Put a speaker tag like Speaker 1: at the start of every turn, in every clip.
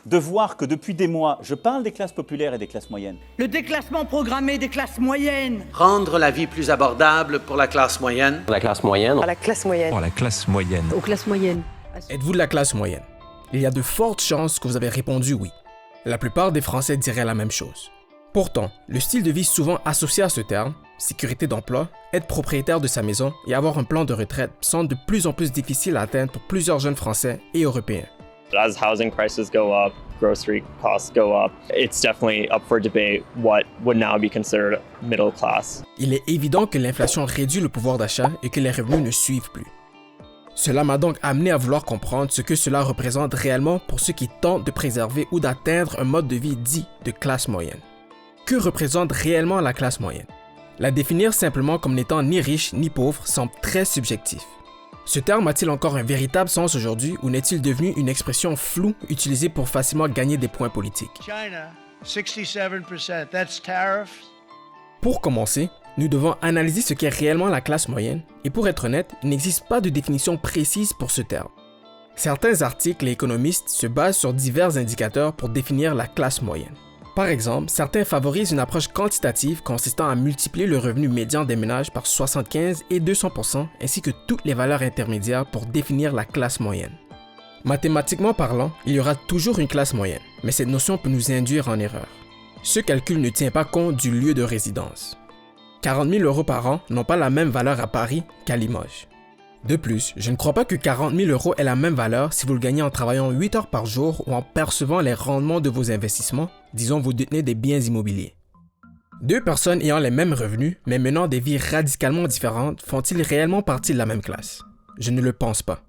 Speaker 1: de voir que depuis des mois, je parle des classes populaires et des classes moyennes.
Speaker 2: Le déclassement programmé des classes moyennes.
Speaker 3: Rendre la vie plus abordable pour la classe moyenne.
Speaker 4: La classe moyenne.
Speaker 5: À la classe moyenne.
Speaker 6: Pour la classe moyenne.
Speaker 5: Aux classes moyennes.
Speaker 7: Êtes-vous de la classe moyenne? Il y a de fortes chances que vous avez répondu oui. La plupart des Français diraient la même chose. Pourtant, le style de vie souvent associé à ce terme, sécurité d'emploi, être propriétaire de sa maison et avoir un plan de retraite semble de plus en plus difficile à atteindre pour plusieurs jeunes Français et Européens.
Speaker 8: As housing prices go up, grocery costs go up, it's definitely up for debate what would now be considered middle class.
Speaker 7: Il est évident que l'inflation réduit le pouvoir d'achat et que les revenus ne suivent plus. Cela m'a donc amené à vouloir comprendre ce que cela représente réellement pour ceux qui tentent de préserver ou d'atteindre un mode de vie dit de classe moyenne. Que représente réellement la classe moyenne? La définir simplement comme n'étant ni riche ni pauvre semble très subjectif. Ce terme a-t-il encore un véritable sens aujourd'hui ou n'est-il devenu une expression floue utilisée pour facilement gagner des points politiques?
Speaker 9: China, 67%, that's tariffs.
Speaker 7: Pour commencer, nous devons analyser ce qu'est réellement la classe moyenne et pour être honnête, il n'existe pas de définition précise pour ce terme. Certains articles et économistes se basent sur divers indicateurs pour définir la classe moyenne. Par exemple, certains favorisent une approche quantitative consistant à multiplier le revenu médian des ménages par 75 et 200% ainsi que toutes les valeurs intermédiaires pour définir la classe moyenne. Mathématiquement parlant, il y aura toujours une classe moyenne, mais cette notion peut nous induire en erreur. Ce calcul ne tient pas compte du lieu de résidence. 40 000 € par an n'ont pas la même valeur à Paris qu'à Limoges. De plus, je ne crois pas que 40 000 € ait la même valeur si vous le gagnez en travaillant 8 heures par jour ou en percevant les rendements de vos investissements, disons vous détenez des biens immobiliers. Deux personnes ayant les mêmes revenus, mais menant des vies radicalement différentes, font-ils réellement partie de la même classe? Je ne le pense pas.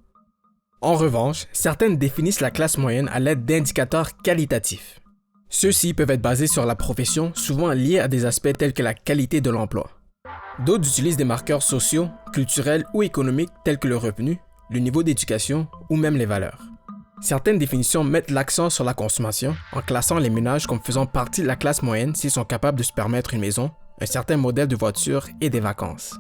Speaker 7: En revanche, certaines définissent la classe moyenne à l'aide d'indicateurs qualitatifs. Ceux-ci peuvent être basés sur la profession, souvent liés à des aspects tels que la qualité de l'emploi. D'autres utilisent des marqueurs sociaux, culturels ou économiques tels que le revenu, le niveau d'éducation ou même les valeurs. Certaines définitions mettent l'accent sur la consommation en classant les ménages comme faisant partie de la classe moyenne s'ils sont capables de se permettre une maison, un certain modèle de voiture et des vacances.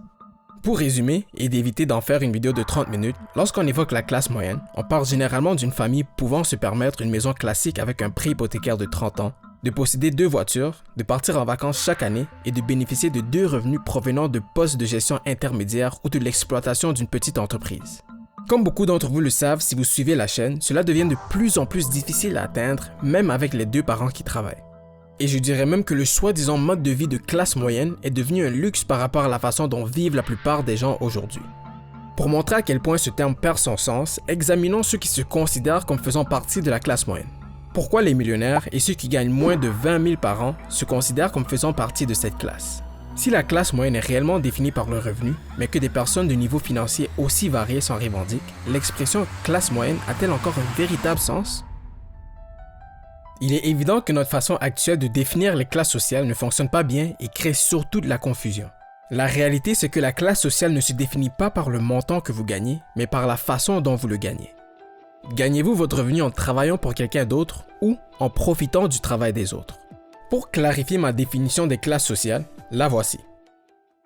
Speaker 7: Pour résumer et d'éviter d'en faire une vidéo de 30 minutes, lorsqu'on évoque la classe moyenne, on parle généralement d'une famille pouvant se permettre une maison classique avec un prêt hypothécaire de 30 ans, de posséder 2 voitures, de partir en vacances chaque année et de bénéficier de 2 revenus provenant de postes de gestion intermédiaires ou de l'exploitation d'une petite entreprise. Comme beaucoup d'entre vous le savent si vous suivez la chaîne, cela devient de plus en plus difficile à atteindre, même avec les 2 parents qui travaillent. Et je dirais même que le soi-disant mode de vie de classe moyenne est devenu un luxe par rapport à la façon dont vivent la plupart des gens aujourd'hui. Pour montrer à quel point ce terme perd son sens, examinons ceux qui se considèrent comme faisant partie de la classe moyenne. Pourquoi les millionnaires et ceux qui gagnent moins de 20 000 par an se considèrent comme faisant partie de cette classe? Si la classe moyenne est réellement définie par le revenu, mais que des personnes de niveau financier aussi variés s'en revendiquent, l'expression classe moyenne a-t-elle encore un véritable sens? Il est évident que notre façon actuelle de définir les classes sociales ne fonctionne pas bien et crée surtout de la confusion. La réalité, c'est que la classe sociale ne se définit pas par le montant que vous gagnez, mais par la façon dont vous le gagnez. Gagnez-vous votre revenu en travaillant pour quelqu'un d'autre ou en profitant du travail des autres? Pour clarifier ma définition des classes sociales, la voici.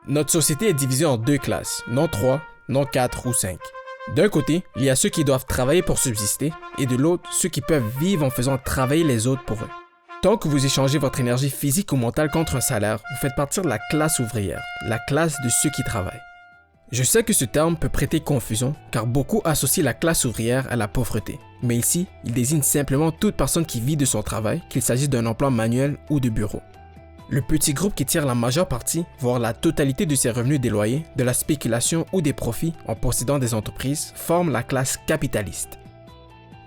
Speaker 7: Notre société est divisée en 2 classes, non 3, non 4 ou 5. D'un côté, il y a ceux qui doivent travailler pour subsister, et de l'autre, ceux qui peuvent vivre en faisant travailler les autres pour eux. Tant que vous échangez votre énergie physique ou mentale contre un salaire, vous faites partie de la classe ouvrière, la classe de ceux qui travaillent. Je sais que ce terme peut prêter confusion, car beaucoup associent la classe ouvrière à la pauvreté. Mais ici, il désigne simplement toute personne qui vit de son travail, qu'il s'agisse d'un emploi manuel ou de bureau. Le petit groupe qui tire la majeure partie, voire la totalité de ses revenus des loyers, de la spéculation ou des profits en possédant des entreprises, forme la classe capitaliste.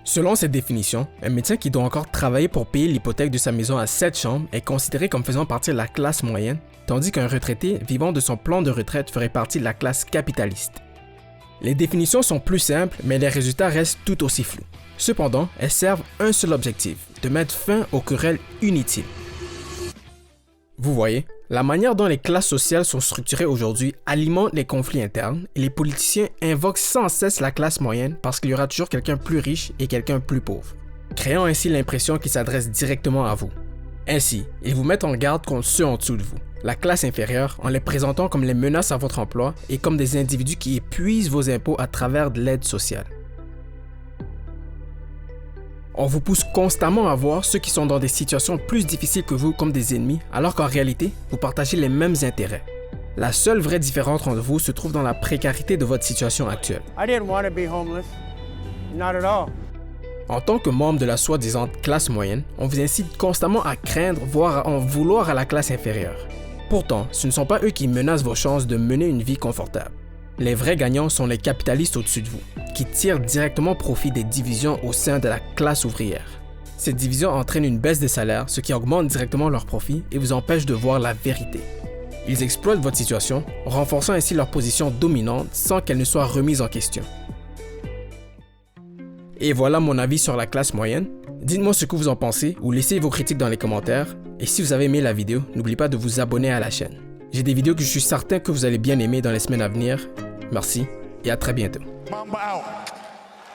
Speaker 7: Selon cette définition, un médecin qui doit encore travailler pour payer l'hypothèque de sa maison à 7 chambres est considéré comme faisant partie de la classe moyenne, tandis qu'un retraité vivant de son plan de retraite ferait partie de la classe capitaliste. Les définitions sont plus simples, mais les résultats restent tout aussi flous. Cependant, elles servent un seul objectif, de mettre fin aux querelles inutiles. Vous voyez, la manière dont les classes sociales sont structurées aujourd'hui alimente les conflits internes et les politiciens invoquent sans cesse la classe moyenne parce qu'il y aura toujours quelqu'un plus riche et quelqu'un plus pauvre, créant ainsi l'impression qu'ils s'adressent directement à vous. Ainsi, ils vous mettent en garde contre ceux en dessous de vous, la classe inférieure, en les présentant comme les menaces à votre emploi et comme des individus qui épuisent vos impôts à travers de l'aide sociale. On vous pousse constamment à voir ceux qui sont dans des situations plus difficiles que vous comme des ennemis, alors qu'en réalité, vous partagez les mêmes intérêts. La seule vraie différence entre vous se trouve dans la précarité de votre situation actuelle.
Speaker 4: I didn't want to be homeless. Not at all.
Speaker 7: En tant que membre de la soi-disant classe moyenne, on vous incite constamment à craindre, voire à en vouloir à la classe inférieure. Pourtant, ce ne sont pas eux qui menacent vos chances de mener une vie confortable. Les vrais gagnants sont les capitalistes au-dessus de vous, qui tirent directement profit des divisions au sein de la classe ouvrière. Ces divisions entraînent une baisse des salaires, ce qui augmente directement leurs profits et vous empêche de voir la vérité. Ils exploitent votre situation, renforçant ainsi leur position dominante sans qu'elle ne soit remise en question. Et voilà mon avis sur la classe moyenne. Dites-moi ce que vous en pensez ou laissez vos critiques dans les commentaires. Et si vous avez aimé la vidéo, n'oubliez pas de vous abonner à la chaîne. J'ai des vidéos que je suis certain que vous allez bien aimer dans les semaines à venir. Merci et à très bientôt.
Speaker 5: Mamba out.